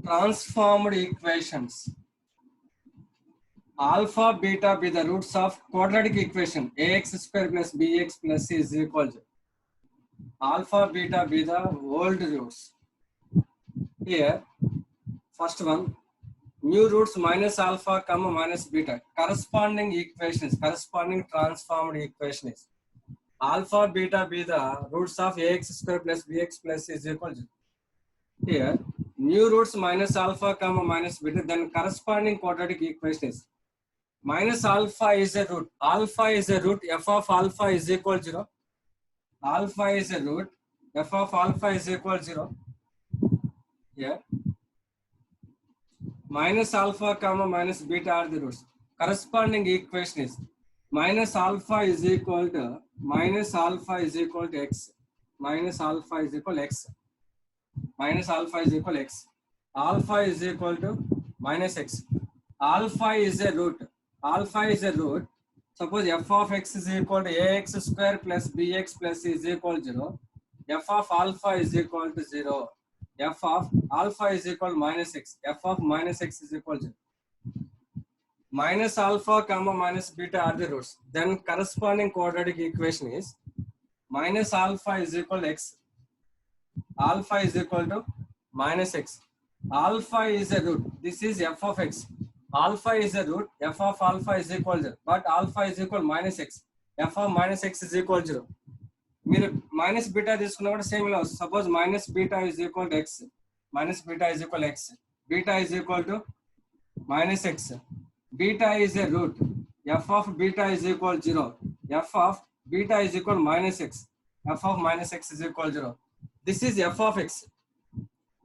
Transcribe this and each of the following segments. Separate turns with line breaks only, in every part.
transformed equations. Alpha, beta be the roots of quadratic equation. Ax square plus bx plus c is equal to. Alpha, beta be the old roots. Here, first one, new roots minus alpha comma minus beta. Corresponding equations, corresponding transformed equations. Alpha, beta be the roots of ax square plus bx plus c is equal to. Here, new roots minus alpha comma minus beta, then corresponding quadratic equations. Minus alpha is a root. Alpha is a root. F of alpha is equal to 0. Alpha is a root. F of alpha is equal to 0. Here, minus alpha comma minus beta are the roots. Corresponding equation is minus alpha is equal to x. Minus alpha is equal to x. Minus alpha is equal to x. Alpha is equal to minus x. Alpha is a root. Alpha is a root. Suppose f of x is equal to ax square plus bx plus c is equal to 0. F of alpha is equal to 0. F of alpha is equal to minus x. F of minus x is equal to 0. Minus alpha comma minus beta are the roots. Then corresponding quadratic equation is minus alpha is equal to x. Alpha is equal to minus x. Alpha is a root. This is f of x. Alpha is a root. F of alpha is equal to 0. But alpha is equal to minus x. F of minus x is equal to 0. మీరు minus beta తీసుకున్నా కూడా same ఇలా వస్తుంది. Suppose minus beta is equal to x. Minus beta is equal x. Beta is equal to minus x. Beta is a root. F of beta is equal 0. F of beta is equal minus x. F of minus x is equal 0. This is f of x.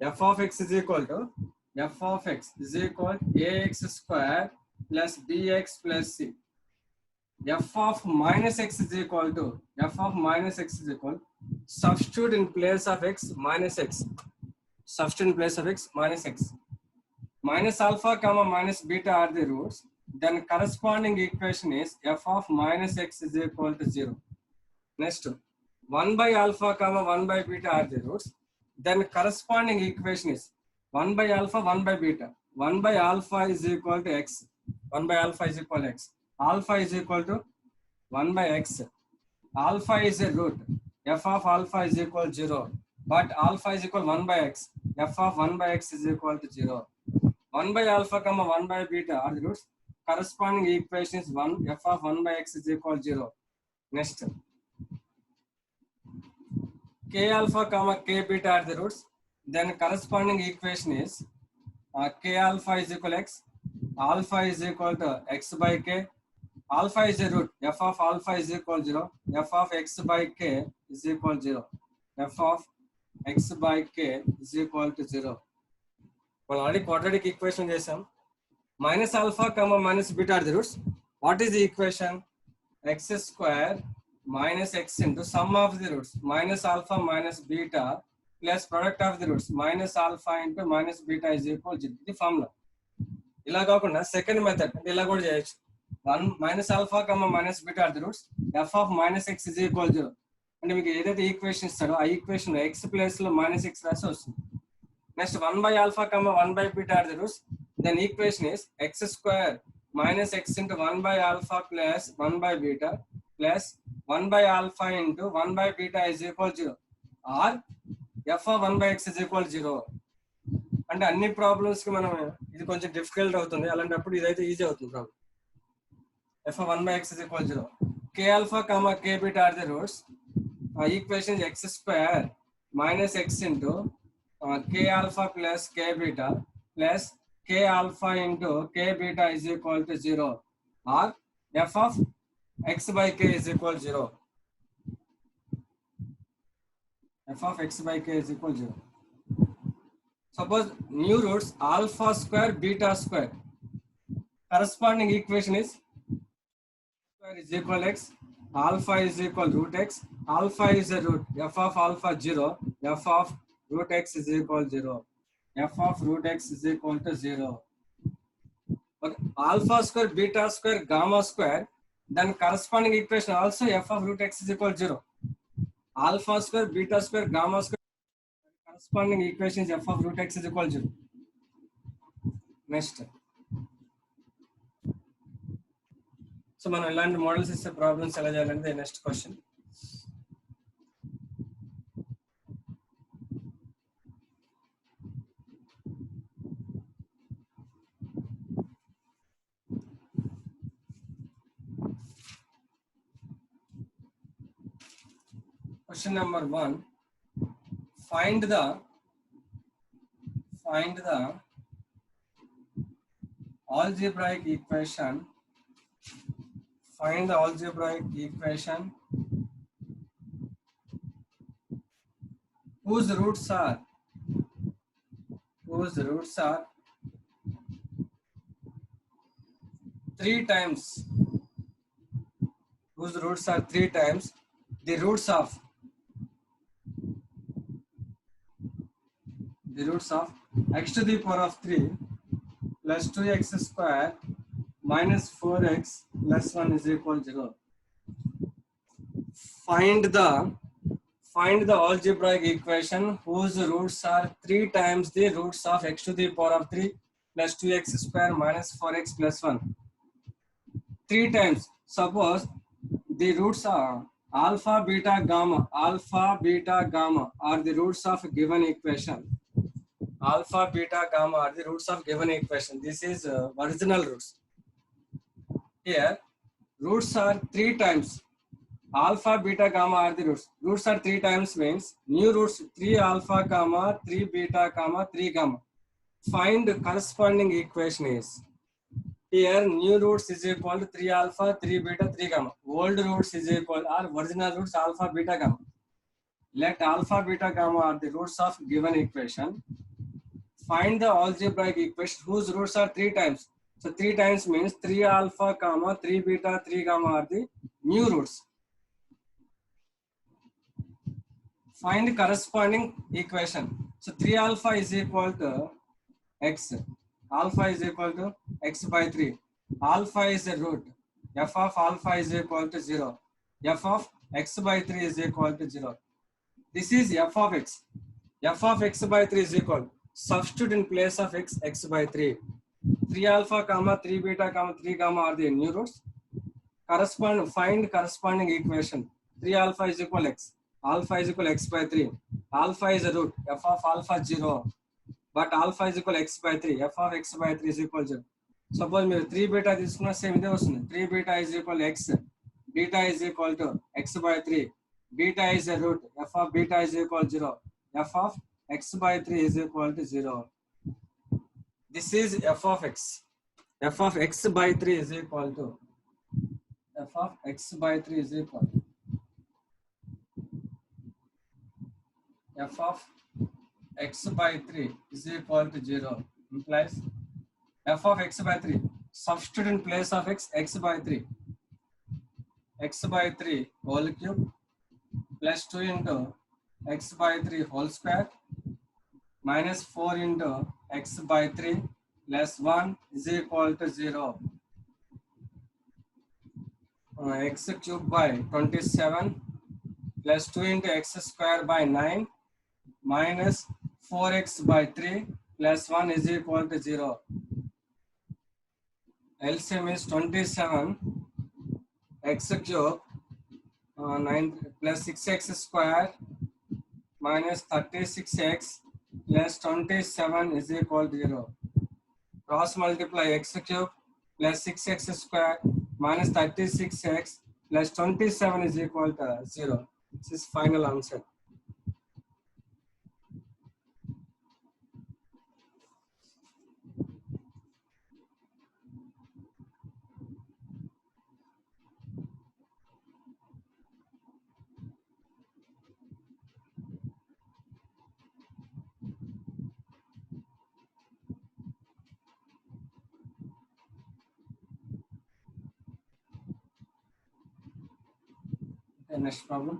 F of x is equal to f of x is equal a x square plus b x plus c. F of minus x is equal to substitute in place of x minus x. Substitute in place of x minus x. Minus alpha comma minus beta are the roots. Then corresponding equation is f of minus x is equal to 0. Next, 1 by alpha comma 1 by beta are the roots. Then corresponding equation is 1 by alpha 1 by beta. 1 by alpha is equal to x. 1 by alpha is equal to x. Alpha is equal to 1 by x. Alpha is a root. F of alpha is equal to 0. But alpha is equal to 1 by x. F of 1 by x is equal to 0. 1 by alpha comma 1 by beta are the roots. Corresponding equation is 1. F of 1 by x is equal to 0. Next, k alpha comma k beta are the roots. Then corresponding equation is k alpha is equal to x. Alpha is equal to x by k. Alpha is a root. F of alpha is equal to 0. F of x by k is equal to 0. F of x by k is equal to 0. Well, already quadratic equation chesam. Minus alpha comma minus beta are the roots. What is the equation? X square minus x into sum of the roots. Minus alpha minus beta plus product of the roots. Minus alpha into minus beta is equal to 0. The formula. ఇలా కాకుండా second method అంటే ఇలా కూడా చేయొచ్చు. 1 minus alpha comma minus beta are the roots. F of minus x is equal to 0. అంటే మీకు ఏదైతే equation ఇస్తాడో ఆ ఈక్వేషన్ లో x ప్లేస్ లో మైనస్ x రాసి వస్తుంది. Next 1 by alpha comma 1 by beta are the roots. Then equation is x square minus x into 1 by alpha plus 1 by beta plus 1 by alpha into 1 by beta is equal to 0. Or f of 1 by x is equal to 0. అంటే అన్ని problems కి మనం ఇది కొంచెం difficult అవుతుంది. అలాంటప్పుడు ఇదైతే easy అవుతుంది problem. f of 1 by x is equal to 0. K alpha comma k beta are the roots. Equation is x square minus x into k alpha plus k beta plus k alpha into k beta is equal to 0. Or f of x by k is equal to 0. F of x by k is equal to 0. Suppose new roots alpha square beta square. Corresponding equation is square is equal x. Alpha is equal root x. Alpha is a root. F of alpha 0. F of root x is equal to 0. F of root x is equal to 0. Okay. Alpha square beta square gamma square. Then corresponding equation also f of root x is equal to 0. Alpha square beta square gamma square. Corresponding equation is f of root x is equal to 0. Next so మనం ఇలాంటి models ఇస్తే problems ఎలా చేయాలంటే next question. Question number 1. Find the algebraic equation. Find the algebraic equation whose roots are 3 times. Whose roots are 3 times the roots of x to the power of 3 plus 2x square minus 4x plus 1 is equal to 0. Find the algebraic equation whose roots are 3 times the roots of x to the power of 3 plus 2x square minus 4x plus 1. 3 times. Suppose the roots are alpha, beta, gamma are the roots of given equation. Alpha, beta, gamma are the roots of given equation. This is original roots. Here, roots are 3 times. Alpha, beta, gamma are the roots. Roots are 3 times means new roots 3 alpha, gamma, 3 beta, gamma, 3 gamma. Find corresponding equation is. Here, new roots is equal to 3 alpha, 3 beta, 3 gamma. Old roots is equal or original roots alpha, beta, gamma. Let alpha, beta, gamma are the roots of given equation. Find the algebraic equation whose roots are 3 times. So 3 times means 3 alpha, gamma, 3 beta, 3 gamma are the new roots. Find corresponding equation. So 3 alpha is equal to x. Alpha is equal to x by 3. Alpha is a root. F of alpha is equal to 0. F of x by 3 is equal to 0. This is f of x. F of x by 3 is equal. Substitute in place of x, x by 3. 3 alpha, comma, 3 beta, comma, 3 gamma are the new roots. Find corresponding equation. 3 alpha is equal x. Alpha is equal x by 3. Alpha is a root. F of alpha 0. But alpha is equal x by 3. F of x by 3 is equal to 0. Suppose 3 beta తీసుకున్నా same ఇదే వస్తుంది. 3 beta is equal to x. Beta is equal to x by 3. Beta is a root. F of beta is equal to 0. F of x by 3 is equal to 0. This is f of x. F of x by 3 is equal to f of x by 3 is equal to f of x by 3 is equal to 0 implies f of x by 3. Substitute in place of x, x by 3. X by 3 whole cube plus 2 into x by 3 whole square minus 4 into x by 3 plus 1 is equal to 0. X cube by 27 plus 2 into x square by 9 minus 4x by 3 plus 1 is equal to 0. LCM is 27 x cube 9 plus 6x square minus 36x plus 27 is equal to 0. Cross multiply x cube plus 6x square minus 36x plus 27 is equal to 0. This is final answer. Okay, next problem.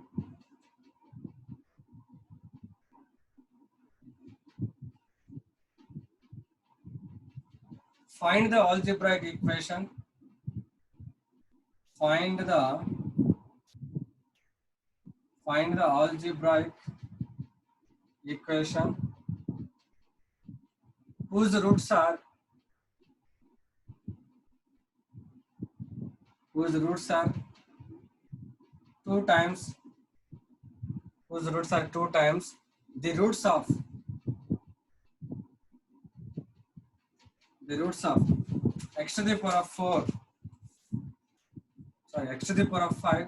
Find the algebraic equation. Find the algebraic equation whose roots are whose roots are 2 times, whose roots are 2 times the roots of x to the power of 4, sorry, x to the power of 5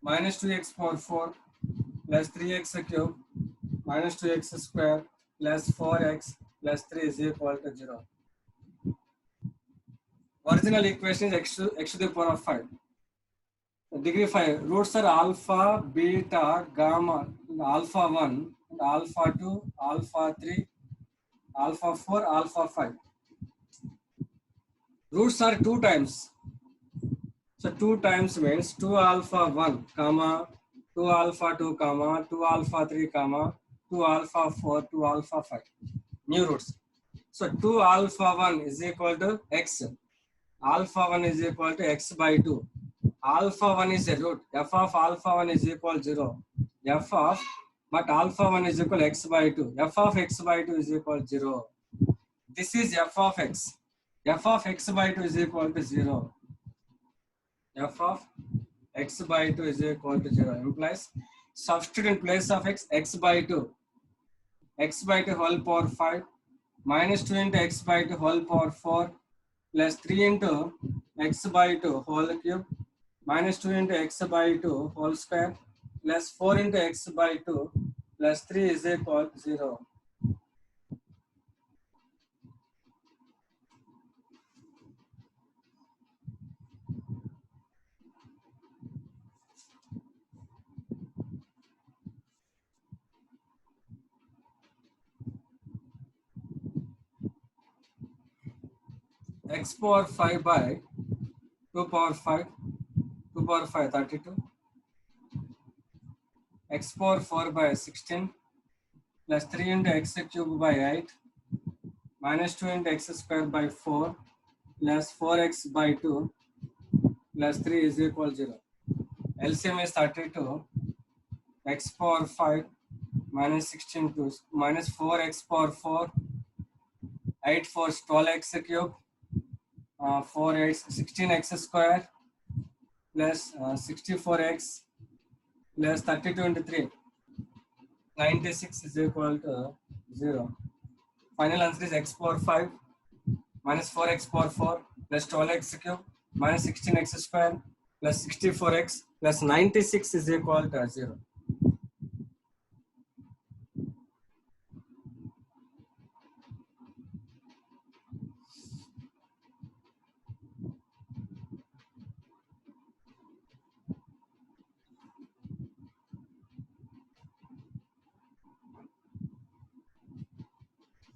minus 2x power 4 plus 3x cube minus 2x square plus 4x plus 3 is equal to 0. Original equation is x to the power of 5. Degree 5. Roots are alpha, beta, gamma, alpha 1, alpha 2, alpha 3, alpha 4, alpha 5. Roots are 2 times. So 2 times means 2 alpha 1, comma, 2 alpha 2, comma, 2 alpha 3, comma, 2 alpha 4, 2 alpha 5. New roots. So 2 alpha 1 is equal to x. Alpha 1 is equal to x by 2. Alpha 1 is a root. F of alpha 1 is equal 0. F of, but alpha 1 is equal x by 2. F of x by 2 is equal 0. This is f of x. F of x by 2 is equal to 0. F of x by 2 is equal to 0 implies substitute in place of x, x by 2. X by 2 whole power 5 minus 2 into x by 2 whole power 4 plus 3 into x by 2 whole cube minus 2 into x by 2 whole square plus 4 into x by 2 plus 3 is equal to 0. X power 5 by 2 power 5, 2 power 5, 32. X power 4 by 16 plus 3 into x cube by 8 minus 2 into x square by 4 plus 4x by 2 plus 3 is equal to 0. LCM is 32. X power 5 minus 16 to minus 4x power 4, 8 4 12x cube, 4x 16x square plus 64x plus 32 into 3, 96 is equal to 0. Final answer is x power 5 minus 4x power 4 plus 12x cube minus 16x square plus 64x plus 96 is equal to 0.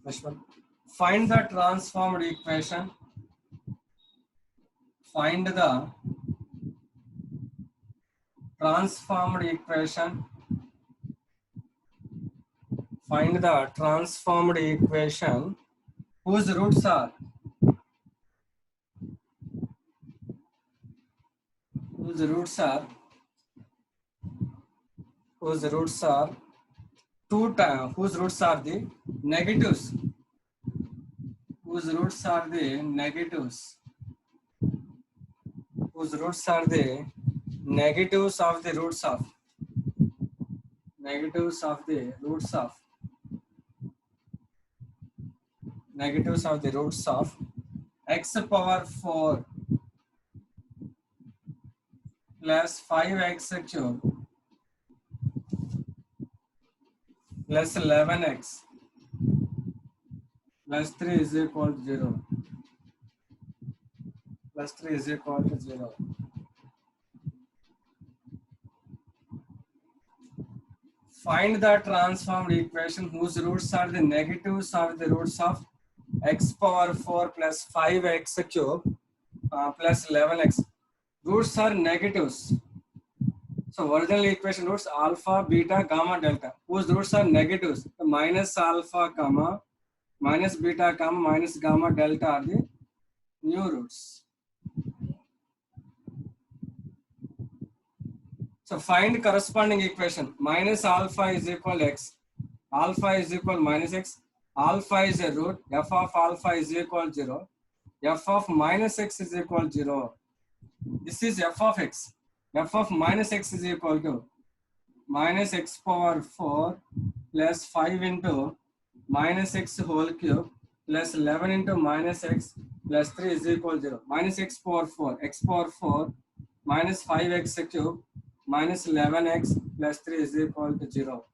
Next one. Find the transformed equation. Find the transformed equation. Find the transformed equation whose roots are 2 times, whose roots are the negatives. Whose roots are the negatives. Whose roots are the negatives of the roots of. Negatives of the roots of. Negatives of the roots of x power 4 plus 5x cube plus 11x plus 3 is equal to 0. Plus 3 is equal to 0. Find the transformed equation whose roots are the negatives of the roots of x power 4 plus 5x cube plus 11x. Roots are negatives. So original equation roots alpha, beta, gamma, delta. Whose roots are negatives. The minus alpha, comma, minus beta, comma, minus gamma, delta are the new roots. So find corresponding equation. Minus alpha is equal x. Alpha is equal minus x. Alpha is a root. F of alpha is equal 0. f of minus x is equal to 0. This is f of x. F of minus x is equal to minus x power 4 plus 5 into minus x whole cube plus 11 into minus x plus 3 is equal to 0. Minus x power 4 minus 5x cube minus 11x plus 3 is equal to 0.